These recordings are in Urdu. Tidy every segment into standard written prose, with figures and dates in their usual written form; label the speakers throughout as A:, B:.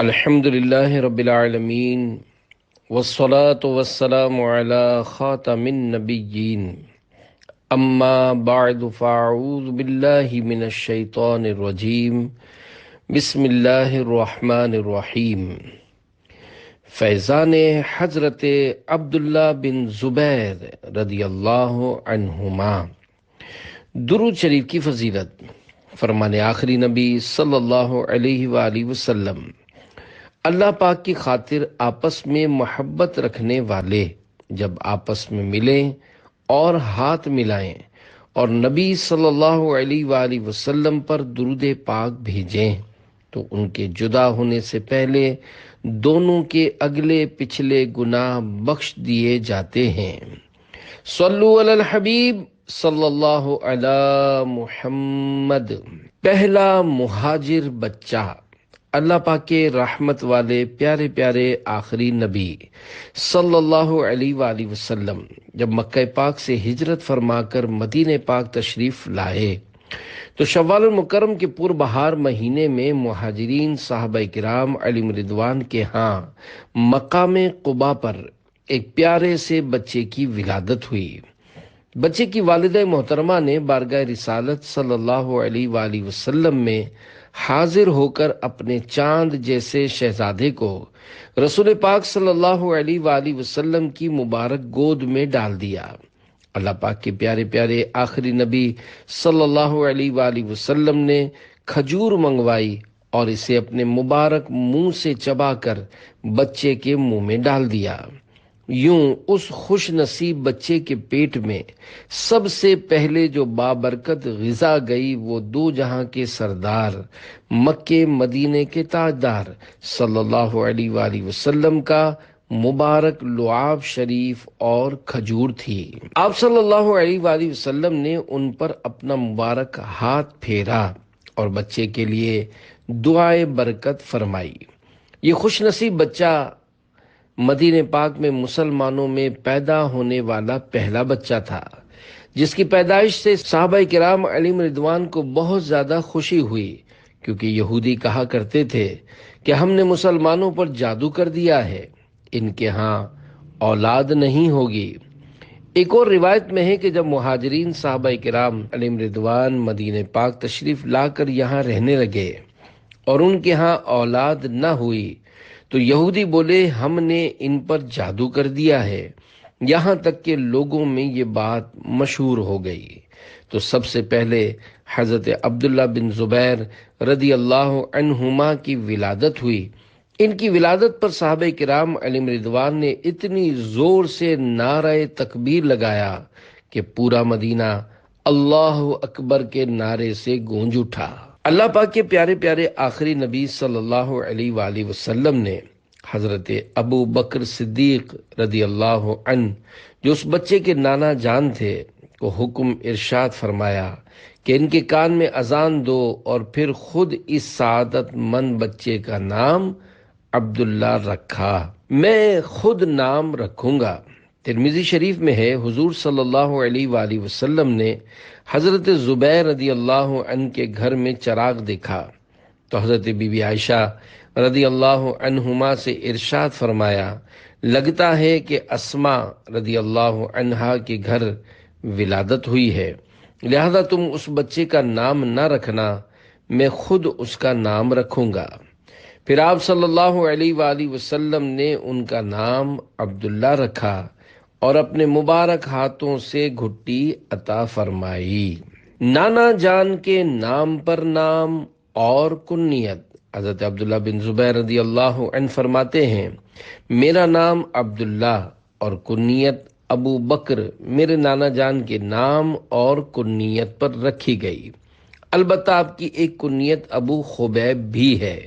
A: الحمد للہ رب العالمین والصلاة والسلام علی خاتم النبیین اما بعد فاعوذ باللہ من الشیطان الرجیم بسم اللہ الرحمن الرحیم۔ فیضان حضرت عبداللہ بن زبیر رضی اللہ عنہما۔ درود شریف کی فضیلت۔ فرمان آخری نبی صلی اللہ علیہ وآلہ وسلم: اللہ پاک کی خاطر آپس میں محبت رکھنے والے جب آپس میں ملیں اور ہاتھ ملائیں اور نبی صلی اللہ علیہ وآلہ وسلم پر درود پاک بھیجیں تو ان کے جدا ہونے سے پہلے دونوں کے اگلے پچھلے گناہ بخش دیے جاتے ہیں۔ صلو علی الحبیب صلی اللہ علی محمد۔ پہلا مہاجر بچہ اللہ پاک کے رحمت والے پیارے پیارے آخری نبی صلی اللہ علیہ وآلہ وسلم جب مکہ پاک سے ہجرت فرما کر مدینہ پاک تشریف لائے تو شوال المکرم کے پور بہار مہینے میں مہاجرین صحابہ کرام علیہم رضوان کے ہاں مقام قباء پر ایک پیارے سے بچے کی ولادت ہوئی۔ بچے کی والدہ محترمہ نے بارگاہ رسالت صلی اللہ علیہ وآلہ وسلم میں حاضر ہو کر اپنے چاند جیسے شہزادے کو رسول پاک صلی اللہ علیہ وآلہ وسلم کی مبارک گود میں ڈال دیا۔ اللہ پاک کے پیارے پیارے آخری نبی صلی اللہ علیہ وآلہ وسلم نے کھجور منگوائی اور اسے اپنے مبارک منہ سے چبا کر بچے کے منہ میں ڈال دیا۔ یوں اس خوش نصیب بچے کے پیٹ میں سب سے پہلے جو بابرکت غذا گئی وہ دو جہاں کے سردار مکے مدینے کے تاجدار صلی اللہ علیہ وآلہ وسلم کا مبارک لعاب شریف اور کھجور تھی۔ آپ صلی اللہ علیہ وآلہ وسلم نے ان پر اپنا مبارک ہاتھ پھیرا اور بچے کے لیے دعائے برکت فرمائی۔ یہ خوش نصیب بچہ مدینہ پاک میں مسلمانوں میں پیدا ہونے والا پہلا بچہ تھا، جس کی پیدائش سے صحابہ کرام علیہم رضوان کو بہت زیادہ خوشی ہوئی، کیونکہ یہودی کہا کرتے تھے کہ ہم نے مسلمانوں پر جادو کر دیا ہے، ان کے ہاں اولاد نہیں ہوگی۔ ایک اور روایت میں ہے کہ جب مہاجرین صحابہ کرام علیہم رضوان مدینہ پاک تشریف لا کر یہاں رہنے لگے اور ان کے ہاں اولاد نہ ہوئی تو یہودی بولے ہم نے ان پر جادو کر دیا ہے، یہاں تک کہ لوگوں میں یہ بات مشہور ہو گئی۔ تو سب سے پہلے حضرت عبداللہ بن زبیر رضی اللہ عنہما کی ولادت ہوئی۔ ان کی ولادت پر صحابہ کرام علیہم رضوان نے اتنی زور سے نعرہ تکبیر لگایا کہ پورا مدینہ اللہ اکبر کے نعرے سے گونج اٹھا۔ اللہ پاک کے پیارے پیارے آخری نبی صلی اللہ علیہ وآلہ وسلم نے حضرت ابو بکر صدیق رضی اللہ عنہ جو اس بچے کے نانا جان تھے کو حکم ارشاد فرمایا کہ ان کے کان میں اذان دو اور پھر خود اس سعادت مند بچے کا نام عبداللہ رکھا، میں خود نام رکھوں گا۔ ترمذی شریف میں ہے حضور صلی اللہ علیہ وآلہ وسلم نے حضرت زبیر رضی اللہ عنہ کے گھر میں چراغ دیکھا تو حضرت بی بی عائشہ رضی اللہ عنہما سے ارشاد فرمایا لگتا ہے کہ اسماء رضی اللہ عنہا کے گھر ولادت ہوئی ہے، لہذا تم اس بچے کا نام نہ رکھنا، میں خود اس کا نام رکھوں گا۔ پھر آپ صلی اللہ علیہ وآلہ وسلم نے ان کا نام عبداللہ رکھا اور اپنے مبارک ہاتھوں سے گھٹی عطا فرمائی۔ نانا جان کے نام پر نام اور کنیت۔ حضرت عبداللہ بن زبیر رضی اللہ عنہ فرماتے ہیں میرا نام عبداللہ اور کنیت ابو بکر میرے نانا جان کے نام اور کنیت پر رکھی گئی، البتہ آپ کی ایک کنیت ابو خبیب بھی ہے۔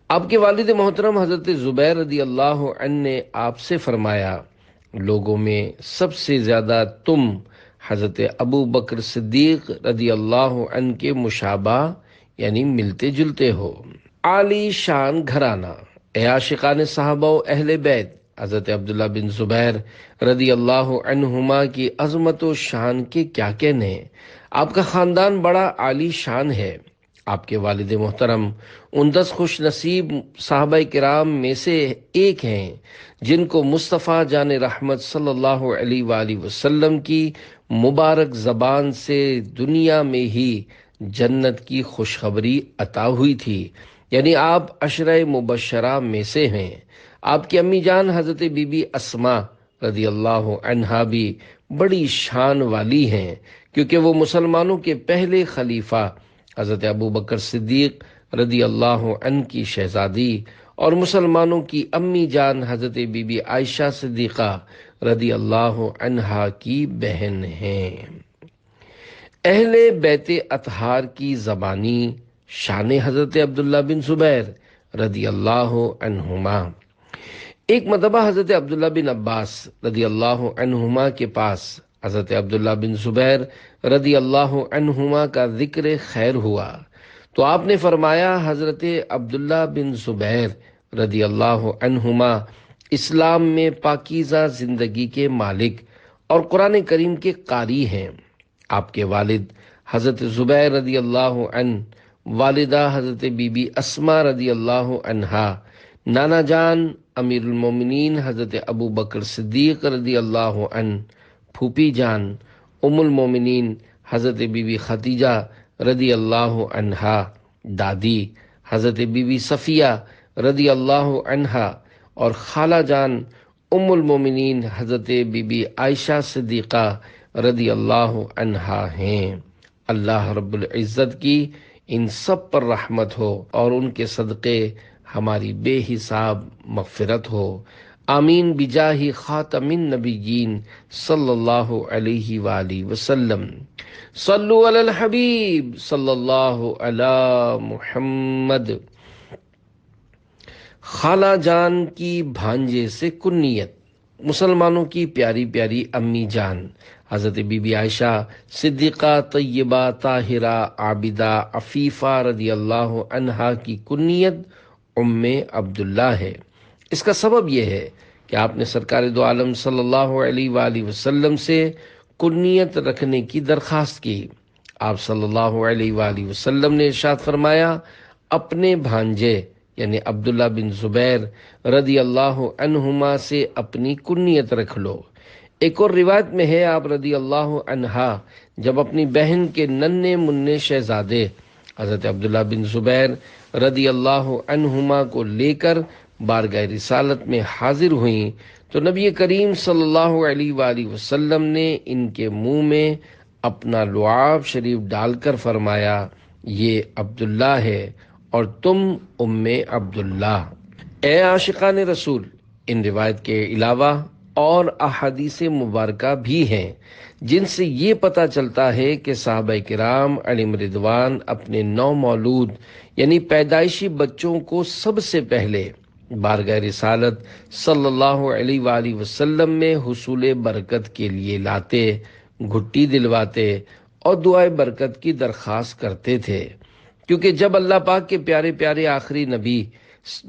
A: آپ کے والد محترم حضرت زبیر رضی اللہ عنہ نے آپ سے فرمایا لوگوں میں سب سے زیادہ تم حضرت ابو بکر صدیق رضی اللہ عنہ کے مشابہ یعنی ملتے جلتے ہو۔ عالی شان گھرانہ، اے عاشقان صحابہ و اہل بیت، حضرت عبداللہ بن زبیر رضی اللہ عنہما کی عظمت و شان کے کیا کہنے، آپ کا خاندان بڑا عالی شان ہے۔ آپ کے والد محترم ان 10 خوش نصیب صحابہ کرام میں سے ایک ہیں جن کو مصطفیٰ جان رحمت صلی اللہ علیہ وآلہ وسلم کی مبارک زبان سے دنیا میں ہی جنت کی خوشخبری عطا ہوئی تھی، یعنی آپ عشرہ مبشرہ میں سے ہیں۔ آپ کی امی جان حضرت بی بی اسماء رضی اللہ عنہا بھی بڑی شان والی ہیں، کیونکہ وہ مسلمانوں کے پہلے خلیفہ حضرت ابو بکر صدیق رضی اللہ عنہ کی شہزادی اور مسلمانوں کی امی جان حضرت بی بی عائشہ صدیقہ رضی اللہ عنہا کی بہن ہیں۔ اہل بیت اطہار کی زبانی شان حضرت عبداللہ بن زبیر رضی اللہ عنہما۔ ایک مرتبہ حضرت عبداللہ بن عباس رضی اللہ عنہما کے پاس حضرت عبداللہ بن زبیر رضی اللہ عنہما کا ذکر خیر ہوا تو آپ نے فرمایا، حضرت عبداللہ بن زبیر رضی اللہ عنہما اسلام میں پاکیزہ زندگی کے مالک اور قرآن کریم کے قاری ہیں۔ آپ کے والد حضرت زبیر رضی اللہ عنہ، والدہ حضرت بی بی اسماء رضی اللہ عنہا، نانا جان امیر المومنین حضرت ابو بکر صدیق رضی اللہ عنہ، پھوپھی جان ام المومنین حضرت بی بی خدیجہ رضی اللہ عنہا، دادی حضرت بی بی صفیہ رضی اللہ عنہا اور خالہ جان ام المومنین حضرت بی بی عائشہ صدیقہ رضی اللہ عنہا ہیں۔ اللہ رب العزت کی ان سب پر رحمت ہو اور ان کے صدقے ہماری بے حساب مغفرت ہو، آمین بجاہ خاتم النبیین صلی اللہ علیہ وآلہ وسلم۔ صلو علی الحبیب صلی اللہ علی محمد۔ خالہ جان کی بھانجے سے کنیت، مسلمانوں کی پیاری پیاری امی جان حضرت بی بی عائشہ صدیقہ طیبہ طاہرہ عابدہ عفیفہ رضی اللہ عنہا کی کنیت ام عبداللہ ہے۔ اس کا سبب یہ ہے کہ آپ نے سرکار دو عالم صلی اللہ علیہ وآلہ وسلم سے کنیت رکھنے کی درخواست کی۔ آپ صلی اللہ علیہ وآلہ وسلم نے ارشاد فرمایا، اپنے بھانجے یعنی عبداللہ بن زبیر رضی اللہ عنہما سے اپنی کنیت رکھ لو۔ ایک اور روایت میں ہے، آپ رضی اللہ عنہا جب اپنی بہن کے ننھے منھے شہزادے حضرت عبداللہ بن زبیر رضی اللہ عنہما کو لے کر بارگاہ رسالت میں حاضر ہوئیں تو نبی کریم صلی اللہ علیہ وآلہ وسلم نے ان کے منہ میں اپنا لعاب شریف ڈال کر فرمایا، یہ عبداللہ ہے اور تم ام عبداللہ۔ اے عاشقان رسول، ان روایت کے علاوہ اور احادیث مبارکہ بھی ہیں جن سے یہ پتہ چلتا ہے کہ صحابہ کرام علیہم رضوان اپنے نو مولود یعنی پیدائشی بچوں کو سب سے پہلے بارگاہ رسالت صلی اللہ علیہ وآلہ وسلم میں حصول برکت کے لیے لاتے، گھٹی دلواتے اور دعائے برکت کی درخواست کرتے تھے، کیونکہ جب اللہ پاک کے پیارے پیارے آخری نبی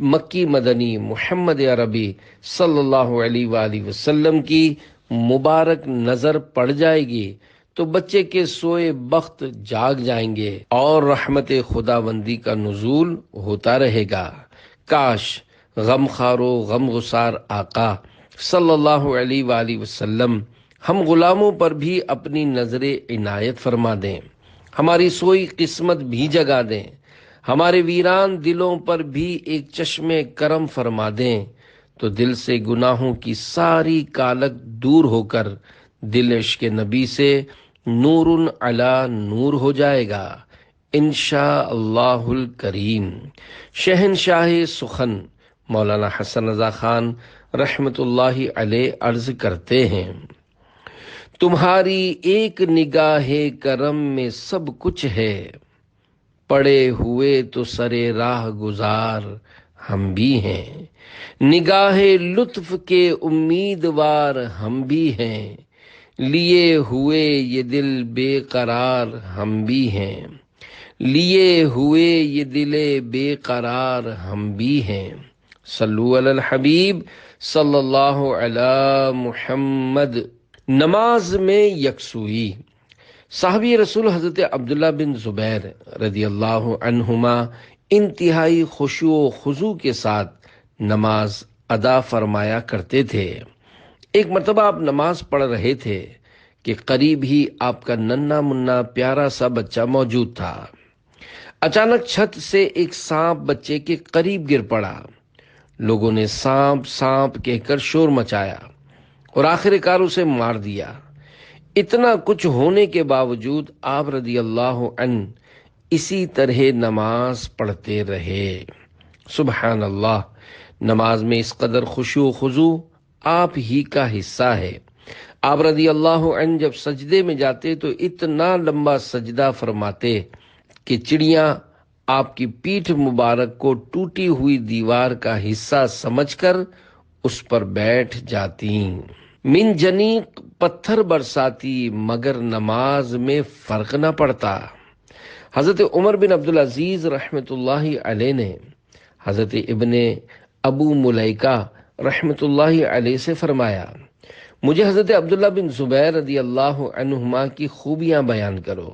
A: مکی مدنی محمد عربی صلی اللہ علیہ وآلہ وسلم کی مبارک نظر پڑ جائے گی تو بچے کے سوئے بخت جاگ جائیں گے اور رحمت خداوندی کا نزول ہوتا رہے گا۔ کاش غم خارو غم گسار آقا صلی اللہ علیہ وآلہ وسلم ہم غلاموں پر بھی اپنی نظر عنایت فرما دیں، ہماری سوئی قسمت بھی جگا دیں، ہمارے ویران دلوں پر بھی ایک چشم کرم فرما دیں تو دل سے گناہوں کی ساری کالک دور ہو کر دل عشق نبی سے نور علی نور ہو جائے گا انشاء اللہ الکریم۔ شہنشاہ سخن مولانا حسن رضا خان رحمت اللہ علیہ عرض کرتے ہیں، تمہاری ایک نگاہ کرم میں سب کچھ ہے، پڑے ہوئے تو سرے راہ گزار ہم بھی ہیں، نگاہ لطف کے امیدوار ہم بھی ہیں، لیے ہوئے یہ دل بے قرار ہم بھی ہیں، لیے ہوئے یہ دل بے قرار ہم بھی ہیں۔ صلو علی الحبیب صلی اللہ علی محمد۔ نماز میں یکسوئی، صحابی رسول حضرت عبداللہ بن زبیر رضی اللہ عنہما انتہائی خشوع و خضوع کے ساتھ نماز ادا فرمایا کرتے تھے۔ ایک مرتبہ آپ نماز پڑھ رہے تھے کہ قریب ہی آپ کا ننھا منا پیارا سا بچہ موجود تھا۔ اچانک چھت سے ایک سانپ بچے کے قریب گر پڑا۔ لوگوں نے سانپ سانپ کہہ کر شور مچایا اور آخر کار اسے مار دیا۔ اتنا کچھ ہونے کے باوجود آپ رضی اللہ عنہ اسی طرح نماز پڑھتے رہے۔ سبحان اللہ، نماز میں اس قدر خشوع و خضوع آپ ہی کا حصہ ہے۔ آپ رضی اللہ عنہ جب سجدے میں جاتے تو اتنا لمبا سجدہ فرماتے کہ چڑیاں آپ کی پیٹھ مبارک کو ٹوٹی ہوئی دیوار کا حصہ سمجھ کر اس پر بیٹھ جاتی۔ من جنیق پتھر برساتی مگر نماز میں فرق نہ پڑتا۔ حضرت عمر بن عبدالعزیز رحمۃ اللہ علیہ نے حضرت ابن ابو ملیکہ رحمۃ اللہ علیہ سے فرمایا، مجھے حضرت عبداللہ بن زبیر رضی اللہ عنہما کی خوبیاں بیان کرو۔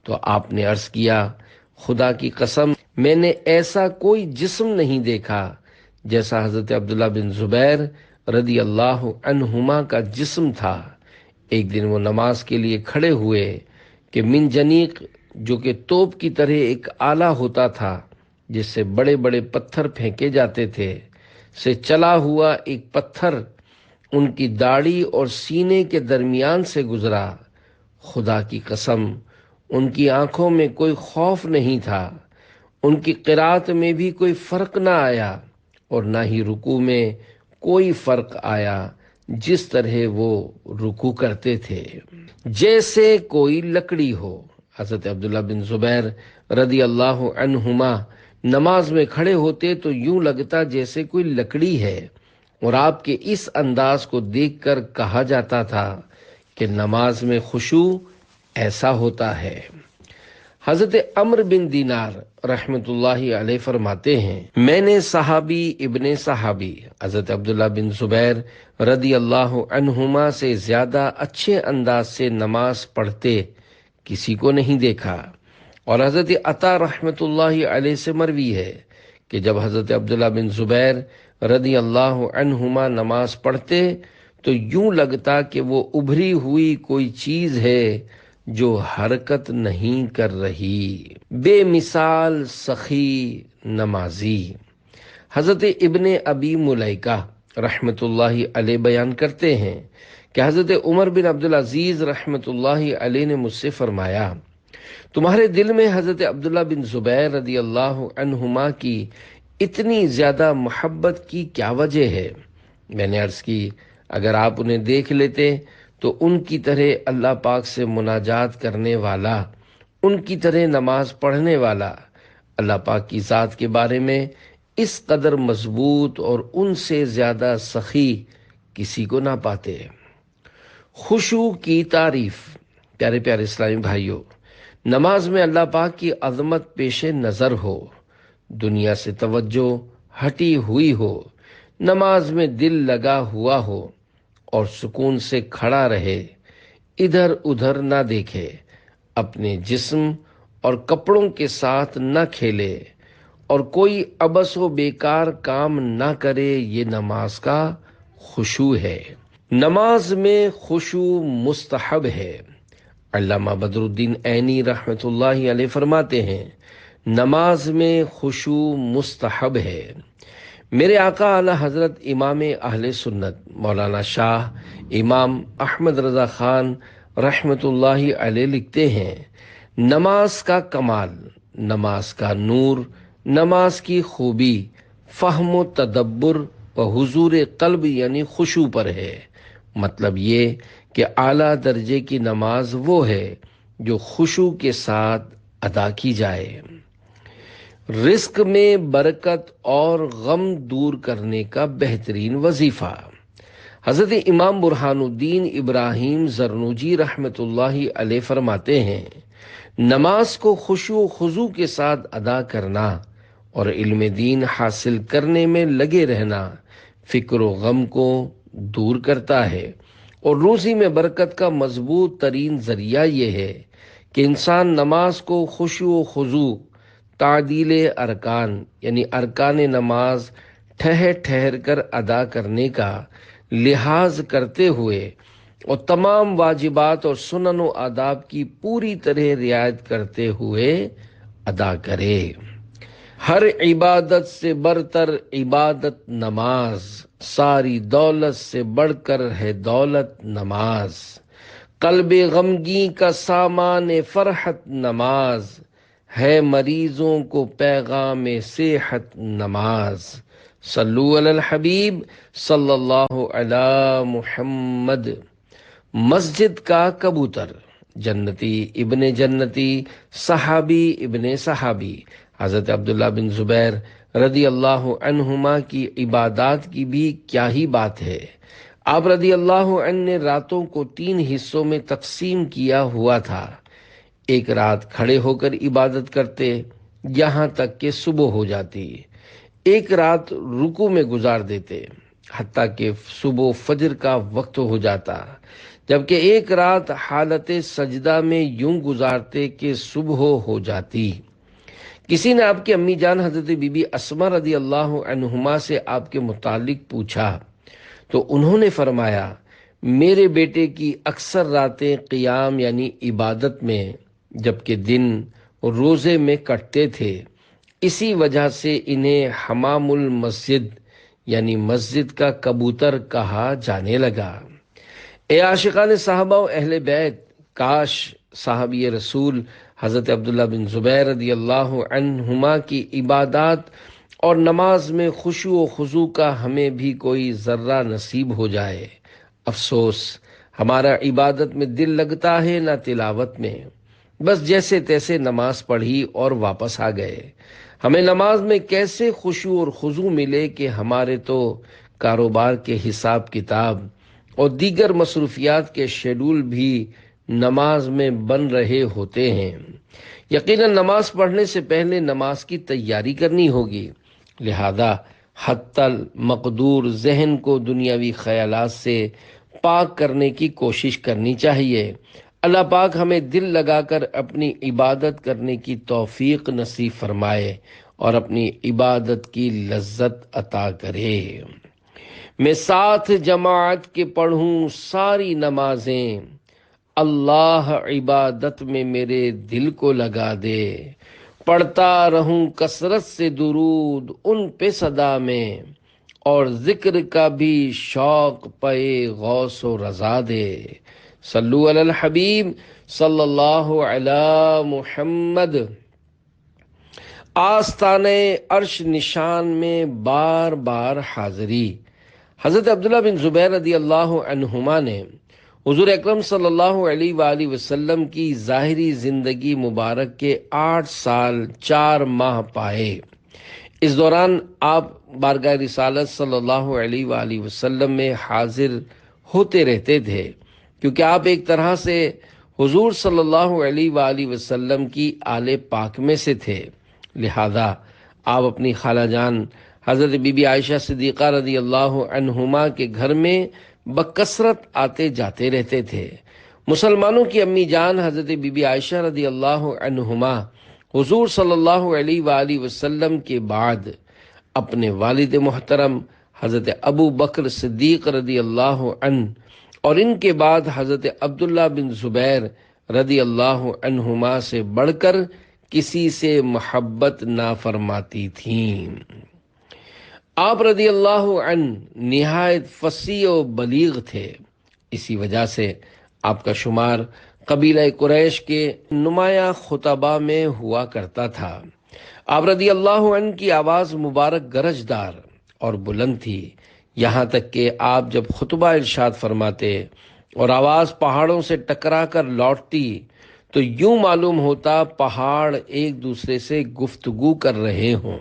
A: تو آپ نے عرض کیا، خدا کی قسم میں نے ایسا کوئی جسم نہیں دیکھا جیسا حضرت عبداللہ بن زبیر رضی اللہ عنہما کا جسم تھا۔ ایک دن وہ نماز کے لیے کھڑے ہوئے کہ من جنیق، جو کہ توپ کی طرح ایک آلہ ہوتا تھا جس سے بڑے بڑے پتھر پھینکے جاتے تھے، سے چلا ہوا ایک پتھر ان کی داڑھی اور سینے کے درمیان سے گزرا۔ خدا کی قسم ان کی آنکھوں میں کوئی خوف نہیں تھا، ان کی قرات میں بھی کوئی فرق نہ آیا اور نہ ہی رکوع میں کوئی فرق آیا، جس طرح وہ رکوع کرتے تھے جیسے کوئی لکڑی ہو۔ حضرت عبداللہ بن زبیر رضی اللہ عنہما نماز میں کھڑے ہوتے تو یوں لگتا جیسے کوئی لکڑی ہے، اور آپ کے اس انداز کو دیکھ کر کہا جاتا تھا کہ نماز میں خشوع ایسا ہوتا ہے۔ حضرت عمرو بن دینار رحمۃ اللہ علیہ فرماتے ہیں، میں نے صحابی ابن صحابی حضرت عبداللہ بن زبیر رضی اللہ عنہما سے زیادہ اچھے انداز سے نماز پڑھتے کسی کو نہیں دیکھا۔ اور حضرت عطا رحمۃ اللہ علیہ سے مروی ہے کہ جب حضرت عبداللہ بن زبیر رضی اللہ عنہما نماز پڑھتے تو یوں لگتا کہ وہ ابھری ہوئی کوئی چیز ہے جو حرکت نہیں کر رہی، بے مثال سخی نمازی۔ حضرت ابن ابی ملیکہ رحمۃ اللہ علیہ بیان کرتے ہیں کہ حضرت عمر بن عبدالعزیز رحمۃ اللہ علیہ نے مجھ سے فرمایا، تمہارے دل میں حضرت عبداللہ بن زبیر رضی اللہ عنہما کی اتنی زیادہ محبت کی کیا وجہ ہے؟ میں نے عرض کی، اگر آپ انہیں دیکھ لیتے تو ان کی طرح اللہ پاک سے مناجات کرنے والا، ان کی طرح نماز پڑھنے والا، اللہ پاک کی ذات کے بارے میں اس قدر مضبوط اور ان سے زیادہ سخی کسی کو نہ پاتے۔ خشوع کی تعریف۔ پیارے پیارے اسلامی بھائیوں، نماز میں اللہ پاک کی عظمت پیش نظر ہو، دنیا سے توجہ ہٹی ہوئی ہو، نماز میں دل لگا ہوا ہو اور سکون سے کھڑا رہے، ادھر ادھر نہ دیکھے، اپنے جسم اور کپڑوں کے ساتھ نہ کھیلے اور کوئی عبث و بیکار کام نہ کرے، یہ نماز کا خشوع ہے۔ نماز میں خشوع مستحب ہے۔ علامہ بدر الدین عینی رحمۃ اللہ علیہ فرماتے ہیں، نماز میں خشوع مستحب ہے۔ میرے آقا اعلی حضرت امام اہل سنت مولانا شاہ امام احمد رضا خان رحمۃ اللہ علیہ لکھتے ہیں، نماز کا کمال، نماز کا نور، نماز کی خوبی فہم و تدبر و حضور قلب یعنی خشوع پر ہے۔ مطلب یہ کہ اعلیٰ درجے کی نماز وہ ہے جو خشوع کے ساتھ ادا کی جائے۔ رزق میں برکت اور غم دور کرنے کا بہترین وظیفہ۔ حضرت امام برہان الدین ابراہیم زرنوجی رحمۃ اللہ علیہ فرماتے ہیں، نماز کو خشوع و خضوع کے ساتھ ادا کرنا اور علم دین حاصل کرنے میں لگے رہنا فکر و غم کو دور کرتا ہے اور روزی میں برکت کا مضبوط ترین ذریعہ یہ ہے کہ انسان نماز کو خشوع و خضوع، تعدیل ارکان یعنی ارکان نماز ٹھہر ٹھہر کر ادا کرنے کا لحاظ کرتے ہوئے اور تمام واجبات اور سنن و آداب کی پوری طرح رعایت کرتے ہوئے ادا کرے۔ ہر عبادت سے برتر عبادت نماز، ساری دولت سے بڑھ کر ہے دولت نماز، قلب غمگین کا سامان فرحت نماز، ہے مریضوں کو پیغام صحت نماز۔ صلو علی الحبیب صلی اللہ علی محمد۔ مسجد کا کبوتر، جنتی ابن جنتی، صحابی ابن صحابی، حضرت عبداللہ بن زبیر رضی اللہ عنہما کی عبادات کی بھی کیا ہی بات ہے۔ آپ رضی اللہ عنہ نے راتوں کو 3 حصوں میں تقسیم کیا ہوا تھا۔ ایک رات کھڑے ہو کر عبادت کرتے یہاں تک کہ صبح ہو جاتی، ایک رات رکوع میں گزار دیتے حتیٰ کہ صبح فجر کا وقت ہو جاتا، جبکہ ایک رات حالت سجدہ میں یوں گزارتے کہ صبح ہو جاتی۔ کسی نے آپ کی امی جان حضرت بی بی اسماء رضی اللہ عنہما سے آپ کے متعلق پوچھا تو انہوں نے فرمایا، میرے بیٹے کی اکثر راتیں قیام یعنی عبادت میں جبکہ دن روزے میں کٹتے تھے، اسی وجہ سے انہیں حمام المسجد یعنی مسجد کا کبوتر کہا جانے لگا۔ اے عاشقان صحابہ و اہل بیت، کاش صحابی رسول حضرت عبداللہ بن زبیر رضی اللہ عنہما کی عبادات اور نماز میں خشوع و خضوع کا ہمیں بھی کوئی ذرہ نصیب ہو جائے۔ افسوس، ہمارا عبادت میں دل لگتا ہے نہ تلاوت میں، بس جیسے تیسے نماز پڑھی اور واپس آ گئے۔ ہمیں نماز میں کیسے خشوع اور خضوع ملے کہ ہمارے تو کاروبار کے حساب کتاب اور دیگر مصروفیات کے شیڈول بھی نماز میں بن رہے ہوتے ہیں۔ یقیناً نماز پڑھنے سے پہلے نماز کی تیاری کرنی ہوگی، لہذا حتی المقدور ذہن کو دنیاوی خیالات سے پاک کرنے کی کوشش کرنی چاہیے۔ اللہ پاک ہمیں دل لگا کر اپنی عبادت کرنے کی توفیق نصیب فرمائے اور اپنی عبادت کی لذت عطا کرے۔ میں ساتھ جماعت کے پڑھوں ساری نمازیں، اللہ عبادت میں میرے دل کو لگا دے، پڑھتا رہوں کثرت سے درود ان پہ صدا میں، اور ذکر کا بھی شوق پے غوث و رضا دے۔ صلو علی الحبیب صلی اللہ علی محمد۔ آستانے عرش نشان میں بار بار حاضری۔ حضرت عبداللہ بن زبیر رضی اللہ عنہما نے حضور اکرم صلی اللہ علیہ وآلہ وسلم کی ظاہری زندگی مبارک کے 8 سال 4 ماہ پائے۔ اس دوران آپ بارگاہ رسالت صلی اللہ علیہ وآلہ وسلم میں حاضر ہوتے رہتے تھے، کیونکہ آپ ایک طرح سے حضور صلی اللہ علیہ وآلہ وسلم کی آل پاک میں سے تھے، لہذا آپ اپنی خالہ جان حضرت بی بی عائشہ صدیقہ رضی اللہ عنہما کے گھر میں بکثرت آتے جاتے رہتے تھے۔ مسلمانوں کی امی جان حضرت بی بی عائشہ رضی اللہ عنہما حضور صلی اللہ علیہ وآلہ وسلم کے بعد اپنے والد محترم حضرت ابو بکر صدیق رضی اللہ عنہ اور ان کے بعد حضرت عبداللہ بن زبیر رضی اللہ عنہما سے بڑھ کر کسی سے محبت نہ فرماتی تھیں۔ آپ رضی اللہ عنہ نہایت فصیح و بلیغ تھے، اسی وجہ سے آپ کا شمار قبیلہ قریش کے نمایاں خطباء میں ہوا کرتا تھا۔ آپ رضی اللہ عنہ کی آواز مبارک گرجدار اور بلند تھی، یہاں تک کہ آپ جب خطبہ ارشاد فرماتے اور آواز پہاڑوں سے ٹکرا کر لوٹتی تو یوں معلوم ہوتا پہاڑ ایک دوسرے سے گفتگو کر رہے ہوں۔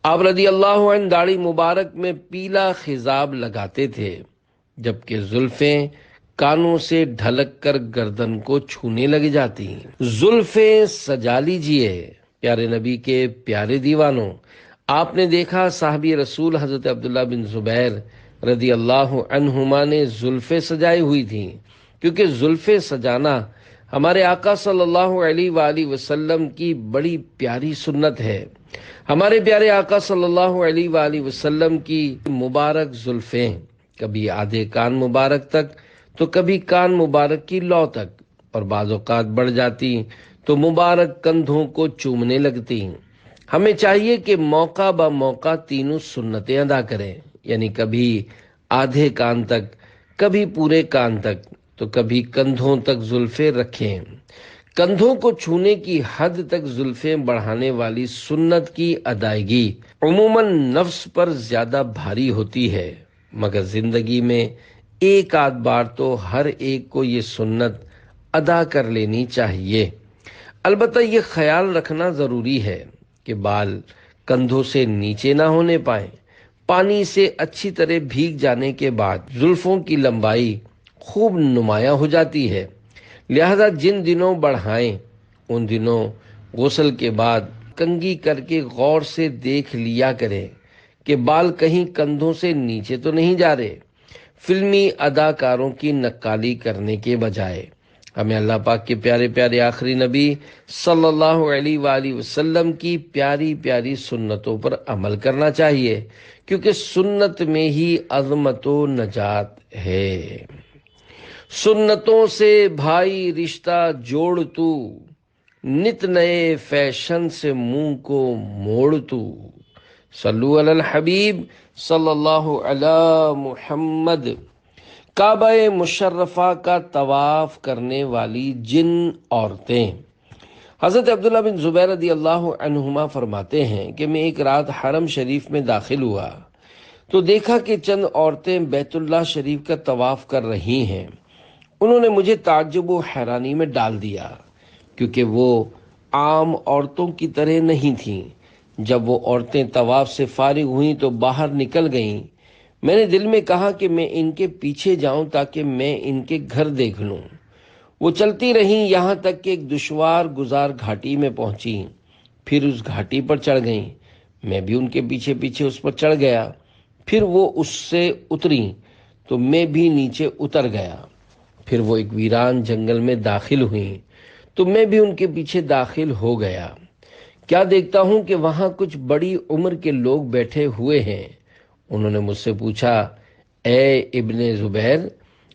A: آپ رضی اللہ عنہ داڑھی مبارک میں پیلا خضاب لگاتے تھے، جبکہ زلفیں کانوں سے ڈھلک کر گردن کو چھونے لگ جاتی۔ زلفیں سجا لیجئے پیارے نبی کے پیارے دیوانوں۔ آپ نے دیکھا صحابی رسول حضرت عبداللہ بن زبیر رضی اللہ عنہما نے زلفیں سجائی ہوئی تھیں، کیونکہ زلفیں سجانا ہمارے آقا صلی اللہ علیہ وآلہ وسلم کی بڑی پیاری سنت ہے۔ ہمارے پیارے آقا صلی اللہ علیہ وآلہ وسلم کی مبارک زلفیں کبھی آدھے کان مبارک تک تو کبھی کان مبارک کی لو تک، اور بعض اوقات بڑھ جاتی تو مبارک کندھوں کو چومنے لگتی۔ ہمیں چاہیے کہ موقع با موقع تینوں سنتیں ادا کریں، یعنی کبھی آدھے کان تک، کبھی پورے کان تک، تو کبھی کندھوں تک زلفیں رکھیں۔ کندھوں کو چھونے کی حد تک زلفیں بڑھانے والی سنت کی ادائیگی عموماً نفس پر زیادہ بھاری ہوتی ہے، مگر زندگی میں ایک آدھ بار تو ہر ایک کو یہ سنت ادا کر لینی چاہیے۔ البتہ یہ خیال رکھنا ضروری ہے کہ بال کندھوں سے نیچے نہ ہونے پائیں۔ پانی سے اچھی طرح بھیگ جانے کے بعد زلفوں کی لمبائی خوب نمایاں ہو جاتی ہے، لہذا جن دنوں بڑھائیں ان دنوں غسل کے بعد کنگھی کر کے غور سے دیکھ لیا کریں کہ بال کہیں کندھوں سے نیچے تو نہیں جا رہے۔ فلمی اداکاروں کی نقالی کرنے کے بجائے ہمیں اللہ پاک کے پیارے پیارے آخری نبی صلی اللہ علیہ وآلہ وسلم کی پیاری پیاری سنتوں پر عمل کرنا چاہیے، کیونکہ سنت میں ہی عظمت و نجات ہے۔ سنتوں سے بھائی رشتہ جوڑ تو، نت نئے فیشن سے منہ کو موڑ تو۔ صلو علی الحبیب صلی اللہ علی محمد۔ کعبہ مشرفہ کا طواف کرنے والی جن عورتیں۔ حضرت عبداللہ بن زبیر رضی اللہ عنہما فرماتے ہیں کہ میں ایک رات حرم شریف میں داخل ہوا تو دیکھا کہ چند عورتیں بیت اللہ شریف کا طواف کر رہی ہیں۔ انہوں نے مجھے تعجب و حیرانی میں ڈال دیا، کیونکہ وہ عام عورتوں کی طرح نہیں تھیں۔ جب وہ عورتیں طواف سے فارغ ہوئیں تو باہر نکل گئیں۔ میں نے دل میں کہا کہ میں ان کے پیچھے جاؤں تاکہ میں ان کے گھر دیکھ لوں۔ وہ چلتی رہیں یہاں تک کہ ایک دشوار گزار گھاٹی میں پہنچی، پھر اس گھاٹی پر چڑھ گئیں۔ میں بھی ان کے پیچھے پیچھے اس پر چڑھ گیا، پھر وہ اس سے اتریں تو میں بھی نیچے اتر گیا۔ پھر وہ ایک ویران جنگل میں داخل ہوئیں تو میں بھی ان کے پیچھے داخل ہو گیا۔ کیا دیکھتا ہوں کہ وہاں کچھ بڑی عمر کے لوگ بیٹھے ہوئے ہیں۔ انہوں نے مجھ سے پوچھا، اے ابن زبیر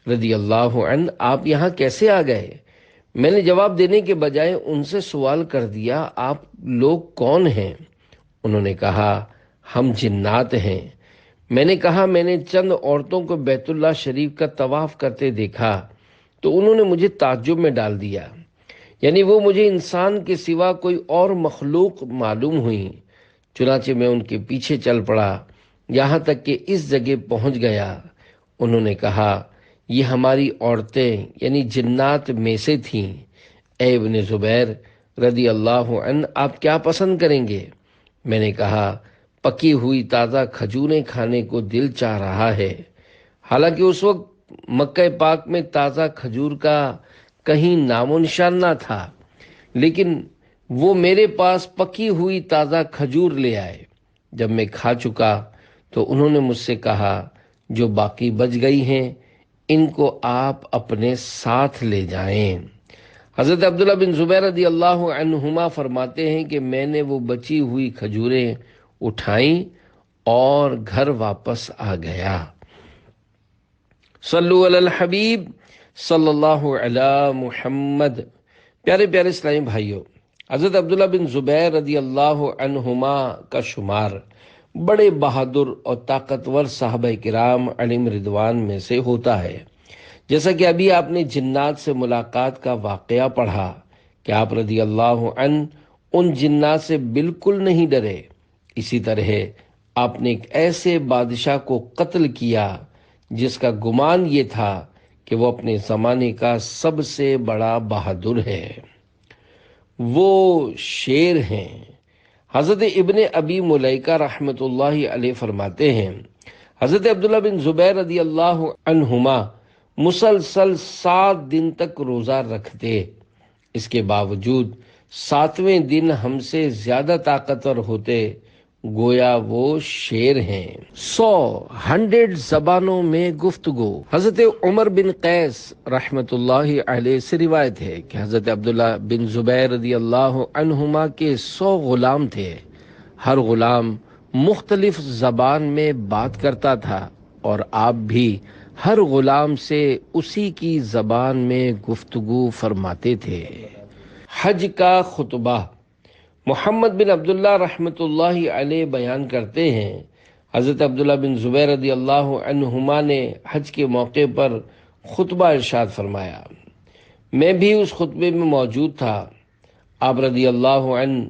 A: رضی اللہ عنہ، آپ یہاں کیسے آ گئے؟ میں نے جواب دینے کے بجائے ان سے سوال کر دیا، آپ لوگ کون ہیں؟ انہوں نے کہا، ہم جنات ہیں۔ میں نے کہا، میں نے چند عورتوں کو بیت اللہ شریف کا طواف کرتے دیکھا تو انہوں نے مجھے تعجب میں ڈال دیا، یعنی وہ مجھے انسان کے سوا کوئی اور مخلوق معلوم ہوئی۔ چنانچہ میں ان کے پیچھے چل پڑا یہاں تک کہ اس جگہ پہنچ گیا۔ انہوں نے کہا، یہ ہماری عورتیں یعنی جنات میں سے تھیں۔ اے ابن زبیر رضی اللہ عنہ، آپ کیا پسند کریں گے؟ میں نے کہا، پکی ہوئی تازہ کھجوریں کھانے کو دل چاہ رہا ہے۔ حالانکہ اس وقت مکہ پاک میں تازہ کھجور کا کہیں نام و نشان نہ تھا، لیکن وہ میرے پاس پکی ہوئی تازہ کھجور لے آئے۔ جب میں کھا چکا تو انہوں نے مجھ سے کہا، جو باقی بچ گئی ہیں ان کو آپ اپنے ساتھ لے جائیں۔ حضرت عبداللہ بن زبیر رضی اللہ عنہما فرماتے ہیں کہ میں نے وہ بچی ہوئی کھجوریں اٹھائیں اور گھر واپس آ گیا۔ صلو علی الحبیب صلی اللہ علی محمد۔ پیارے پیارے اسلامی بھائیوں، حضرت عبداللہ بن زبیر رضی اللہ عنہما کا شمار بڑے بہادر اور طاقتور صحابہ کرام علیہم رضوان میں سے ہوتا ہے۔ جیسا کہ ابھی آپ نے جنات سے ملاقات کا واقعہ پڑھا کہ آپ رضی اللہ عنہ ان جنات سے بالکل نہیں ڈرے، اسی طرح آپ نے ایک ایسے بادشاہ کو قتل کیا جس کا گمان یہ تھا کہ وہ اپنے زمانے کا سب سے بڑا بہادر ہے، وہ شیر ہیں۔ حضرت ابن ابی ملیکہ رحمۃ اللہ علیہ فرماتے ہیں، حضرت عبداللہ بن زبیر رضی اللہ عنہما مسلسل 7 دن تک روزہ رکھتے، اس کے باوجود 7ویں دن ہم سے زیادہ طاقتور ہوتے گویا وہ شیر ہیں۔ 100 زبانوں میں گفتگو۔ حضرت عمر بن قیس رحمت اللہ علیہ سے روایت ہے کہ حضرت عبداللہ بن زبیر رضی اللہ عنہما کے 100 غلام تھے۔ ہر غلام مختلف زبان میں بات کرتا تھا اور آپ بھی ہر غلام سے اسی کی زبان میں گفتگو فرماتے تھے۔ حج کا خطبہ۔ محمد بن عبداللہ رحمۃ اللہ علیہ بیان کرتے ہیں، حضرت عبداللہ بن زبیر رضی اللہ عنہما نے حج کے موقع پر خطبہ ارشاد فرمایا۔ میں بھی اس خطبے میں موجود تھا۔ آپ رضی اللہ عنہ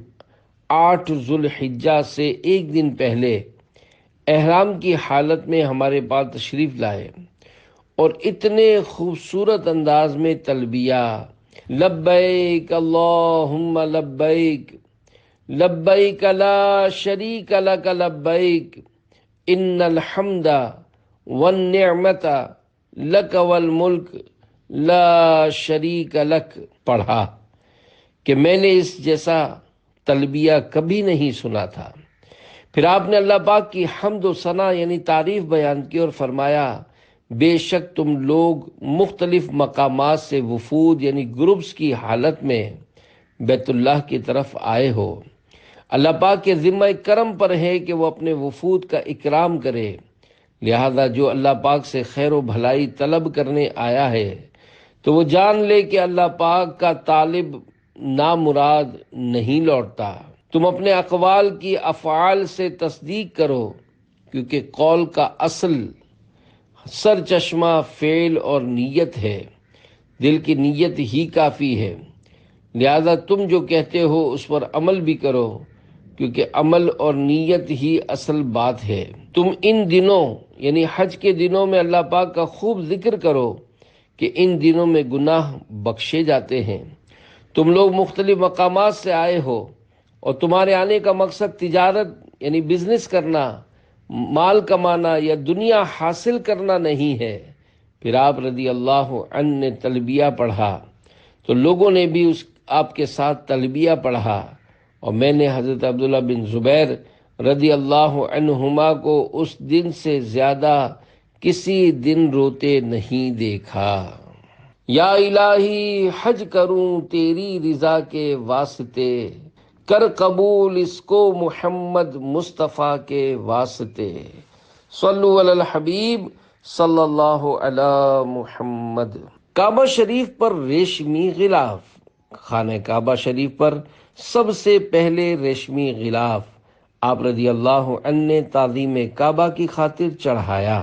A: 8 ذوالحجہ سے ایک دن پہلے احرام کی حالت میں ہمارے پاس تشریف لائے اور اتنے خوبصورت انداز میں تلبیہ لبیک اللہم لبیک لبیک لا شریک لک لبیک ان الحمد والنعمت لک والملک لا شریک لک پڑھا کہ میں نے اس جیسا تلبیہ کبھی نہیں سنا تھا۔ پھر آپ نے اللہ پاک کی حمد و ثنا یعنی تعریف بیان کی اور فرمایا، بے شک تم لوگ مختلف مقامات سے وفود یعنی گروپس کی حالت میں بیت اللہ کی طرف آئے ہو۔ اللہ پاک کے ذمہ کرم پر ہے کہ وہ اپنے وفود کا اکرام کرے، لہذا جو اللہ پاک سے خیر و بھلائی طلب کرنے آیا ہے تو وہ جان لے کہ اللہ پاک کا طالب نامراد نہیں لوٹتا۔ تم اپنے اقوال کی افعال سے تصدیق کرو، کیونکہ قول کا اصل سر چشمہ فعل اور نیت ہے، دل کی نیت ہی کافی ہے، لہذا تم جو کہتے ہو اس پر عمل بھی کرو، کیونکہ عمل اور نیت ہی اصل بات ہے۔ تم ان دنوں یعنی حج کے دنوں میں اللہ پاک کا خوب ذکر کرو کہ ان دنوں میں گناہ بخشے جاتے ہیں۔ تم لوگ مختلف مقامات سے آئے ہو اور تمہارے آنے کا مقصد تجارت یعنی بزنس کرنا، مال کمانا یا دنیا حاصل کرنا نہیں ہے۔ پھر آپ رضی اللہ عنہ نے تلبیہ پڑھا تو لوگوں نے بھی آپ کے ساتھ تلبیہ پڑھا، اور میں نے حضرت عبداللہ بن زبیر رضی اللہ عنہما کو اس دن سے زیادہ کسی دن روتے نہیں دیکھا۔ یا الہی حج کروں تیری رضا کے واسطے، کر قبول اس کو محمد مصطفیٰ کے واسطے، صلو علی الحبیب صلی اللہ علی محمد۔ کعبہ شریف پر ریشمی غلاف۔ خانہ کعبہ شریف پر سب سے پہلے ریشمی غلاف آپ رضی اللہ عنہ نے تعظیم کعبہ کی خاطر چڑھایا۔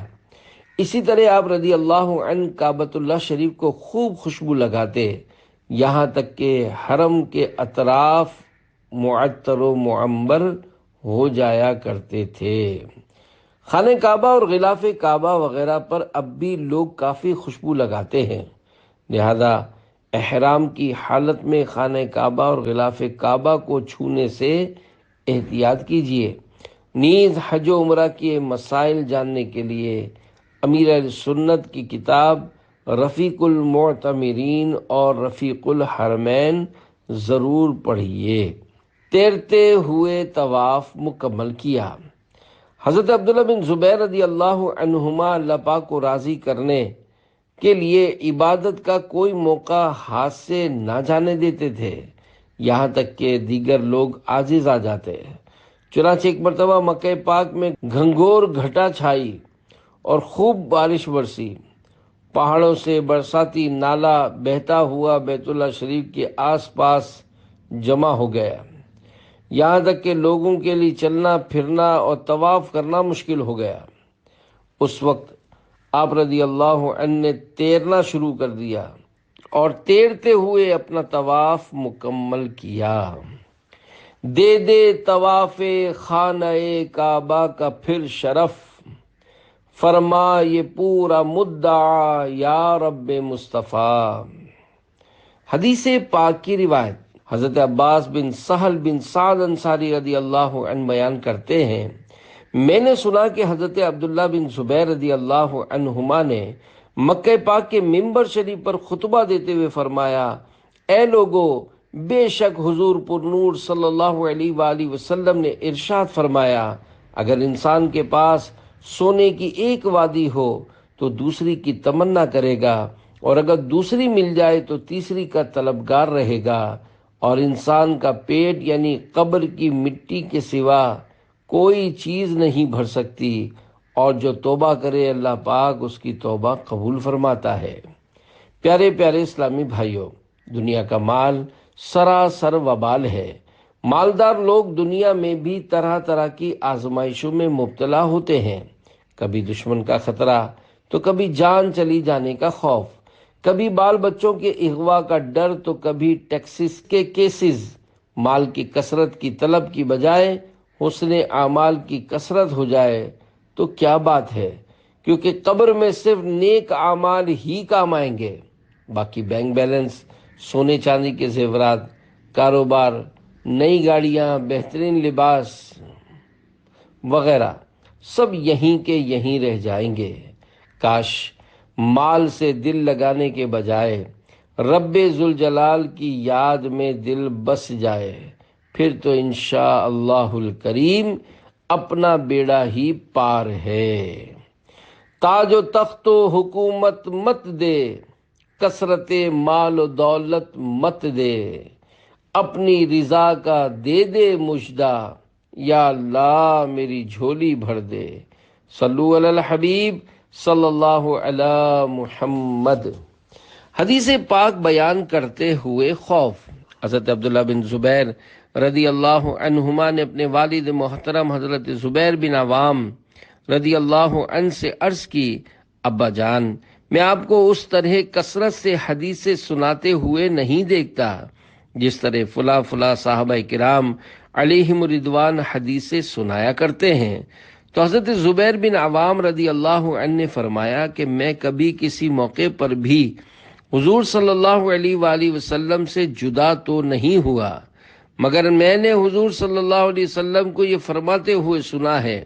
A: اسی طرح آپ رضی اللہ عنہ کعبۃ اللہ شریف کو خوب خوشبو لگاتے، یہاں تک کہ حرم کے اطراف معطر و معمر ہو جایا کرتے تھے۔ خانہ کعبہ اور غلاف کعبہ وغیرہ پر اب بھی لوگ کافی خوشبو لگاتے ہیں، لہذا احرام کی حالت میں خانہ کعبہ اور غلاف کعبہ کو چھونے سے احتیاط کیجیے۔ نیز حج و عمرہ کے مسائل جاننے کے لیے امیر اہل سنت کی کتاب رفیق المعتمرین اور رفیق الحرمین ضرور پڑھیے۔ تیرتے ہوئے طواف مکمل کیا۔ حضرت عبداللہ بن زبیر رضی اللہ عنہما اللہ پاک کو راضی کرنے کے لیے عبادت کا کوئی موقع ہاتھ سے نہ جانے دیتے تھے، یہاں تک کہ دیگر لوگ عاجز آ جاتے۔ چنانچہ ایک مرتبہ مکہ پاک میں گھنگور گھٹا چھائی اور خوب بارش برسی، پہاڑوں سے برساتی نالا بہتا ہوا بیت اللہ شریف کے آس پاس جمع ہو گیا، یہاں تک کہ لوگوں کے لیے چلنا پھرنا اور طواف کرنا مشکل ہو گیا۔ اس وقت آپ رضی اللہ عنہ نے تیرنا شروع کر دیا اور تیرتے ہوئے اپنا طواف مکمل کیا۔ دے دے طواف خانہ کعبہ کا پھر شرف، فرما یہ پورا مدعا یا رب مصطفیٰ۔ حدیث پاک کی روایت حضرت عباس بن سہل بن سعد انصاری رضی اللہ عنہ بیان کرتے ہیں، میں نے سنا کہ حضرت عبداللہ بن زبیر رضی اللہ عنہما نے مکہ پاک کے منبر شریف پر خطبہ دیتے ہوئے فرمایا، اے لوگو، بے شک حضور پر نور صلی اللہ علیہ وآلہ وسلم نے ارشاد فرمایا، اگر انسان کے پاس سونے کی ایک وادی ہو تو دوسری کی تمنا کرے گا، اور اگر دوسری مل جائے تو تیسری کا طلبگار رہے گا، اور انسان کا پیٹ یعنی قبر کی مٹی کے سوا کوئی چیز نہیں بھر سکتی، اور جو توبہ کرے اللہ پاک اس کی توبہ قبول فرماتا ہے۔ پیارے پیارے اسلامی بھائیوں، دنیا کا مال سراسر وبال ہے۔ مالدار لوگ دنیا میں بھی طرح طرح کی آزمائشوں میں مبتلا ہوتے ہیں، کبھی دشمن کا خطرہ تو کبھی جان چلی جانے کا خوف، کبھی بال بچوں کے اغوا کا ڈر تو کبھی ٹیکسز کے کیسز۔ مال کی کثرت کی طلب کی بجائے حسن اعمال کی کثرت ہو جائے تو کیا بات ہے، کیونکہ قبر میں صرف نیک اعمال ہی کام آئیں گے، باقی بینک بیلنس، سونے چاندی کے زیورات، کاروبار، نئی گاڑیاں، بہترین لباس وغیرہ سب یہیں کے یہیں رہ جائیں گے۔ کاش مال سے دل لگانے کے بجائے رب ذوالجلال کی یاد میں دل بس جائے، پھر تو انشاءاللہ الکریم اپنا بیڑا ہی پار ہے۔ تاج و تخت و حکومت مت دے، کثرت مال و دولت مت دے، اپنی رضا کا دے دے مژدہ، یا اللہ میری جھولی بھر دے۔ صلو علی الحبیب صلی اللہ علی محمد۔ حدیث پاک بیان کرتے ہوئے خوف۔ حضرت عبداللہ بن زبیر رضی اللہ عنہما نے اپنے والد محترم حضرت زبیر بن عوام رضی اللہ عنہ سے عرض کی، ابا جان، میں آپ کو اس طرح کثرت سے حدیثیں سناتے ہوئے نہیں دیکھتا جس طرح فلاں فلاں صحابہ کرام علیہم رضوان حدیثیں سنایا کرتے ہیں۔ تو حضرت زبیر بن عوام رضی اللہ عنہ نے فرمایا کہ میں کبھی کسی موقع پر بھی حضور صلی اللہ علیہ وآلہ وسلم سے جدا تو نہیں ہوا، مگر میں نے حضور صلی اللہ علیہ وسلم کو یہ فرماتے ہوئے سنا ہے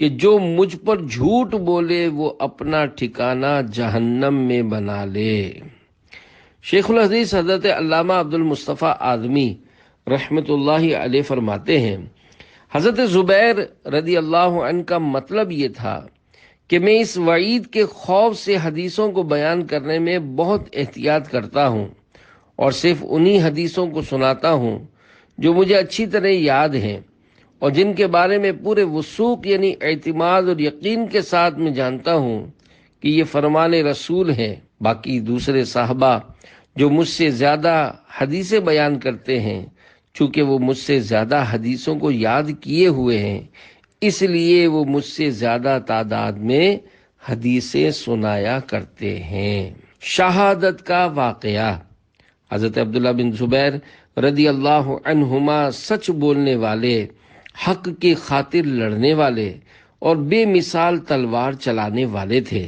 A: کہ جو مجھ پر جھوٹ بولے وہ اپنا ٹھکانہ جہنم میں بنا لے۔ شیخ الحدیث حضرت علامہ عبد المصطفیٰ اعظمی رحمۃ اللہ علیہ فرماتے ہیں، حضرت زبیر رضی اللہ عنہ کا مطلب یہ تھا کہ میں اس وعید کے خوف سے حدیثوں کو بیان کرنے میں بہت احتیاط کرتا ہوں، اور صرف انہی حدیثوں کو سناتا ہوں جو مجھے اچھی طرح یاد ہیں اور جن کے بارے میں پورے وثوق یعنی اعتماد اور یقین کے ساتھ میں جانتا ہوں کہ یہ فرمان رسول ہیں۔ باقی دوسرے صحابہ جو مجھ سے زیادہ حدیثیں بیان کرتے ہیں، چونکہ وہ مجھ سے زیادہ حدیثوں کو یاد کیے ہوئے ہیں، اس لیے وہ مجھ سے زیادہ تعداد میں حدیثیں سنایا کرتے ہیں۔ شہادت کا واقعہ۔ حضرت عبداللہ بن زبیر رضی اللہ عنہما سچ بولنے والے، حق کی خاطر لڑنے والے اور بے مثال تلوار چلانے والے تھے۔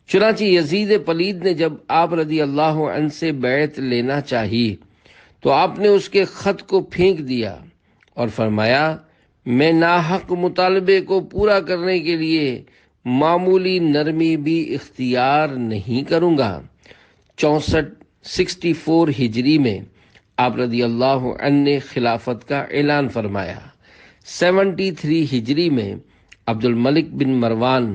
A: چنانچہ یزید پلید نے جب آپ رضی اللہ عنہ سے بیعت لینا چاہی تو آپ نے اس کے خط کو پھینک دیا اور فرمایا، میں ناحق مطالبے کو پورا کرنے کے لیے معمولی نرمی بھی اختیار نہیں کروں گا۔ 64 ہجری میں آپ رضی اللہ عنہ نے خلافت کا اعلان فرمایا۔ 73 ہجری میں عبد الملک بن مروان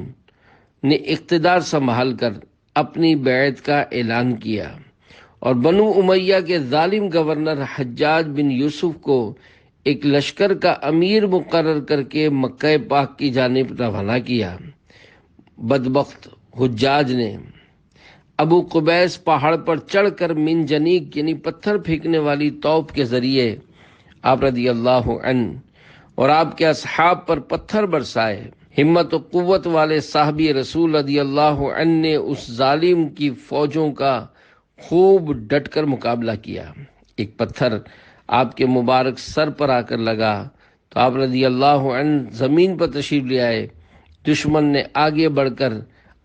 A: نے اقتدار سنبھال کر اپنی بیعت کا اعلان کیا اور بنو امیہ کے ظالم گورنر حجاج بن یوسف کو ایک لشکر کا امیر مقرر کر کے مکہ پاک کی جانب روانہ کیا۔ بدبخت حجاج نے ابو قبیس پہاڑ پر چڑھ کر منجنیق یعنی پتھر پھینکنے والی توپ کے ذریعے آپ رضی اللہ عنہ اور آپ کے اصحاب پر پتھر برسائے۔ ہمت و قوت والے صحابی رسول رضی اللہ عنہ نے اس ظالم کی فوجوں کا خوب ڈٹ کر مقابلہ کیا۔ ایک پتھر آپ کے مبارک سر پر آ کر لگا تو آپ رضی اللہ عنہ زمین پر تشریف لے آئے۔ دشمن نے آگے بڑھ کر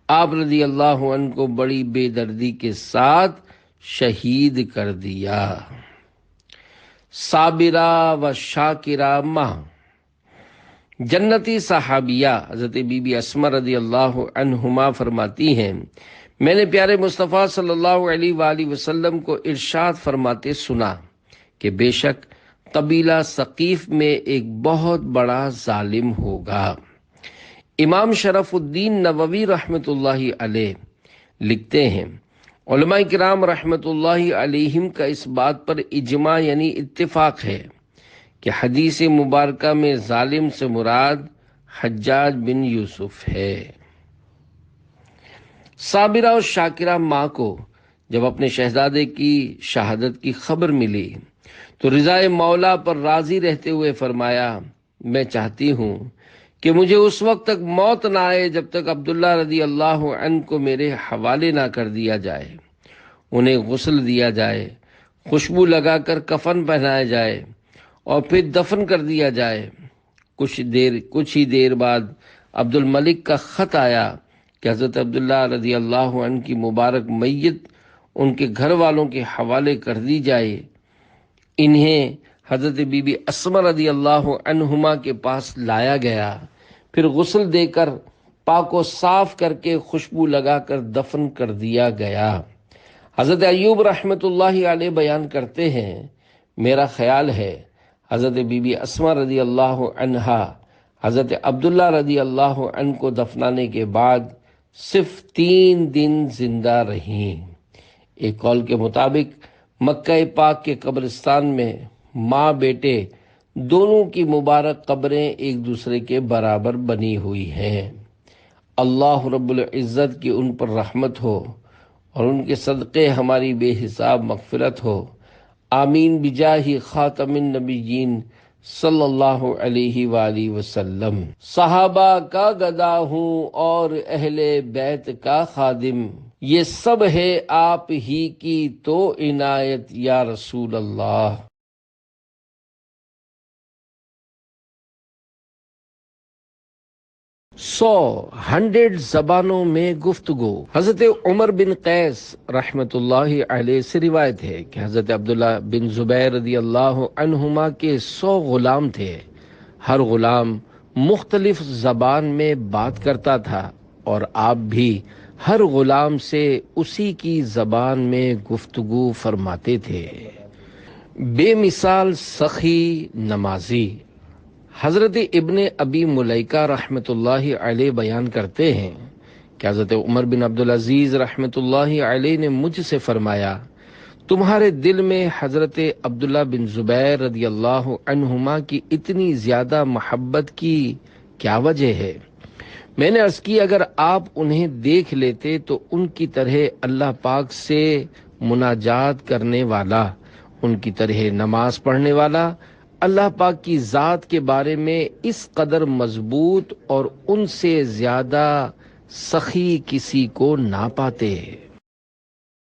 A: آپ رضی اللہ عنہ کو بڑی بے دردی کے ساتھ شہید کر دیا۔ صابرہ و شاکرہ ماں۔ جنتی صحابیہ حضرت بی بی اسماء رضی اللہ عنہما فرماتی ہیں، میں نے پیارے مصطفیٰ صلی اللہ علیہ وآلہ وسلم کو ارشاد فرماتے سنا کہ بے شک قبیلہ ثقیف میں ایک بہت بڑا ظالم ہوگا۔ امام شرف الدین نووی رحمۃ اللہ علیہ لکھتے ہیں، علماء کرام رحمۃ اللہ علیہم کا اس بات پر اجماع یعنی اتفاق ہے کہ حدیث مبارکہ میں ظالم سے مراد حجاج بن یوسف ہے۔ صابرہ اور شاکرہ ماں کو جب اپنے شہزادے کی شہادت کی خبر ملی تو رضائے مولا پر راضی رہتے ہوئے فرمایا، میں چاہتی ہوں کہ مجھے اس وقت تک موت نہ آئے جب تک عبداللہ رضی اللہ عنہ کو میرے حوالے نہ کر دیا جائے، انہیں غسل دیا جائے، خوشبو لگا کر کفن پہنایا جائے اور پھر دفن کر دیا جائے۔ کچھ ہی دیر بعد عبد الملک کا خط آیا کہ حضرت عبداللہ رضی اللہ عنہ کی مبارک میت ان کے گھر والوں کے حوالے کر دی جائے۔ انہیں حضرت بی بی اسماء رضی اللہ عنہما کے پاس لایا گیا، پھر غسل دے کر پاک و صاف کر کے خوشبو لگا کر دفن کر دیا گیا۔ حضرت ایوب رحمۃ اللہ علیہ بیان کرتے ہیں، میرا خیال ہے حضرت بی بی اسماء رضی اللہ عنہا حضرت عبداللہ رضی اللہ عنہ کو دفنانے کے بعد صرف 3 دن زندہ رہیں۔ ایک قول کے مطابق مکہ پاک کے قبرستان میں ماں بیٹے دونوں کی مبارک قبریں ایک دوسرے کے برابر بنی ہوئی ہیں۔ اللہ رب العزت کی ان پر رحمت ہو اور ان کے صدقے ہماری بے حساب مغفرت ہو، آمین بجاہ خاتم النبیین صلی اللہ علیہ وآلہ وسلم۔ صحابہ کا گدا ہوں اور اہل بیت کا خادم، یہ سب ہے آپ ہی کی تو عنایت یا رسول اللہ۔ 100 زبانوں میں گفتگو۔ حضرت عمر بن قیس رحمۃ اللہ علیہ سے روایت ہے کہ حضرت عبداللہ بن زبیر رضی اللہ عنہما کے 100 غلام تھے، ہر غلام مختلف زبان میں بات کرتا تھا اور آپ بھی ہر غلام سے اسی کی زبان میں گفتگو فرماتے تھے۔ بے مثال سخی نمازی۔ حضرت ابن ابی ملیکہ رحمۃ اللہ علیہ بیان کرتے ہیں کہ حضرت عمر بن عبدالعزیز رحمۃ اللہ علیہ نے مجھ سے فرمایا، تمہارے دل میں حضرت عبداللہ بن زبیر رضی اللہ عنہما کی اتنی زیادہ محبت کی کیا وجہ ہے؟ میں نے عرض کی، اگر آپ انہیں دیکھ لیتے تو ان کی طرح اللہ پاک سے مناجات کرنے والا، ان کی طرح نماز پڑھنے والا، اللہ پاک کی ذات کے بارے میں اس قدر مضبوط اور ان سے زیادہ سخی کسی کو نہ پاتے۔